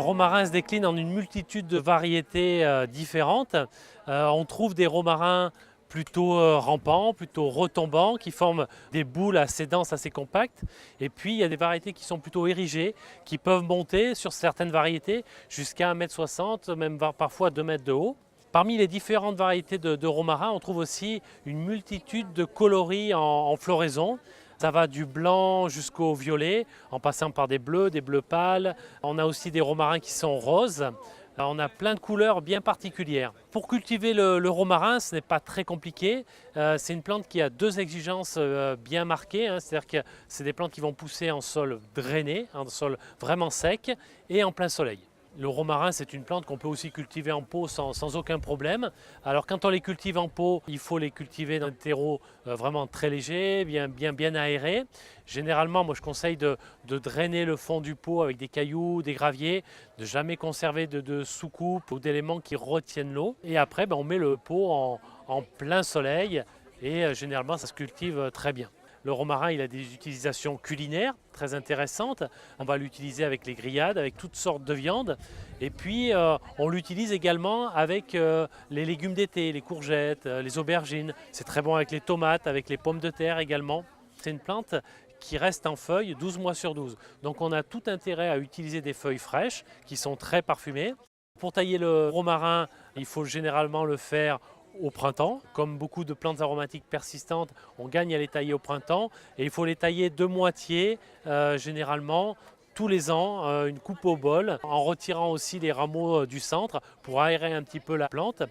Le romarin se décline en une multitude de variétés différentes. On trouve des romarins plutôt rampants, plutôt retombants, qui forment des boules assez denses, assez compactes. Et puis il y a des variétés qui sont plutôt érigées, qui peuvent monter sur certaines variétés jusqu'à 1,60 m, même parfois 2 mètres de haut. Parmi les différentes variétés de romarin, on trouve aussi une multitude de coloris en floraison. Ça va du blanc jusqu'au violet, en passant par des bleus pâles. On a aussi des romarins qui sont roses. On a plein de couleurs bien particulières. Pour cultiver le romarin, ce n'est pas très compliqué. C'est une plante qui a deux exigences bien marquées. C'est-à-dire que c'est des plantes qui vont pousser en sol drainé, en sol vraiment sec et en plein soleil. Le romarin, c'est une plante qu'on peut aussi cultiver en pot sans aucun problème. Alors quand on les cultive en pot, il faut les cultiver dans un terreau vraiment très léger, bien aéré. Généralement, moi je conseille de drainer le fond du pot avec des cailloux, des graviers, de jamais conserver de soucoupe ou d'éléments qui retiennent l'eau. Et après, on met le pot en plein soleil et généralement ça se cultive très bien. Le romarin, il a des utilisations culinaires très intéressantes. On va l'utiliser avec les grillades, avec toutes sortes de viandes. Et puis, on l'utilise également avec les légumes d'été, les courgettes, les aubergines. C'est très bon avec les tomates, avec les pommes de terre également. C'est une plante qui reste en feuilles 12 mois sur 12. Donc, on a tout intérêt à utiliser des feuilles fraîches qui sont très parfumées. Pour tailler le romarin, il faut généralement le faire au printemps. Comme beaucoup de plantes aromatiques persistantes, on gagne à les tailler au printemps et il faut les tailler de moitié généralement tous les ans, une coupe au bol, en retirant aussi les rameaux du centre pour aérer un petit peu la plante.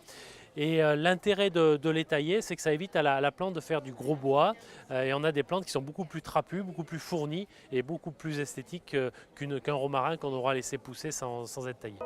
Et l'intérêt de les tailler, c'est que ça évite à la plante de faire du gros bois. Et on a des plantes qui sont beaucoup plus trapues, beaucoup plus fournies et beaucoup plus esthétiques qu'un romarin qu'on aura laissé pousser sans être taillé.